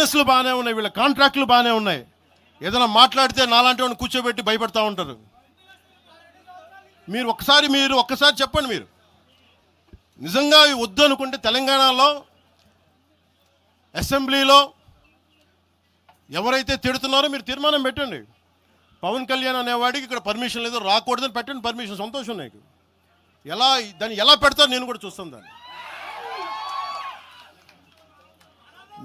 బిజినెస్లు బాగానే ఉన్నాయి, వీళ్ళ కాంట్రాక్టులు బాగానే ఉన్నాయి. ఏదైనా మాట్లాడితే నాలాంటి వాడిని కూర్చోబెట్టి భయపడతా ఉంటారు. మీరు ఒక్కసారి చెప్పండి, మీరు నిజంగా వద్దు అనుకుంటే తెలంగాణలో అసెంబ్లీలో ఎవరైతే తిడుతున్నారో మీరు తీర్మానం పెట్టండి. పవన్ కళ్యాణ్ అనేవాడికి ఇక్కడ పర్మిషన్ లేదు, రాకూడదని పెట్టండి పర్మిషన్. సంతోషం నాకు. దాన్ని ఎలా పెడతారో నేను కూడా చూస్తాను దాన్ని.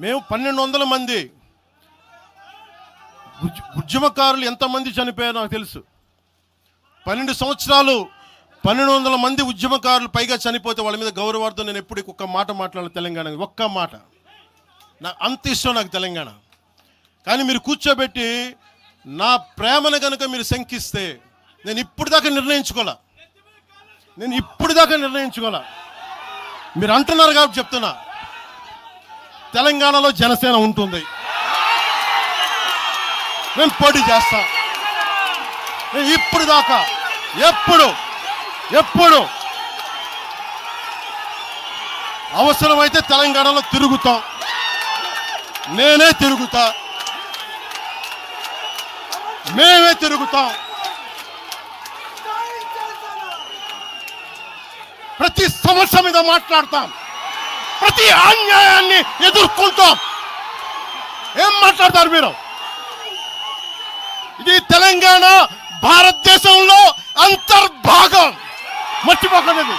మేము 1200 మంది ఉద్యమకారులు ఎంతమంది చనిపోయారో నాకు తెలుసు. 12 సంవత్సరాలు 1200 మంది ఉద్యమకారులు పైగా చనిపోతే వాళ్ళ మీద గౌరవార్థం నేను ఎప్పుడు ఒక్క మాట మాట్లాడాలి తెలంగాణ, ఒక్క మాట. అంత ఇష్టం నాకు తెలంగాణ. కానీ మీరు కూర్చోబెట్టి నా ప్రేమను కనుక మీరు శంకిస్తే నేను ఇప్పుడు దాకా నిర్ణయించుకోలే. మీరు అంటున్నారు కాబట్టి చెప్తున్నా, తెలంగాణలో జనసేన ఉంటుంది, నేను పోటీ చేస్తా. నేను ఇప్పుడు దాకా ఎప్పుడు అవసరమైతే తెలంగాణలో తిరుగుతాం, నేనే తిరుగుతా, మేమే తిరుగుతాం. ప్రతి సమస్య మీద మాట్లాడతాం, ప్రతి అన్యాయాన్ని ఎదుర్కొంటాం. ఏం మాట్లాడతారు మీరు? ఇది తెలంగాణ భారతదేశంలో అంతర్భాగం, మర్చిపోకండి.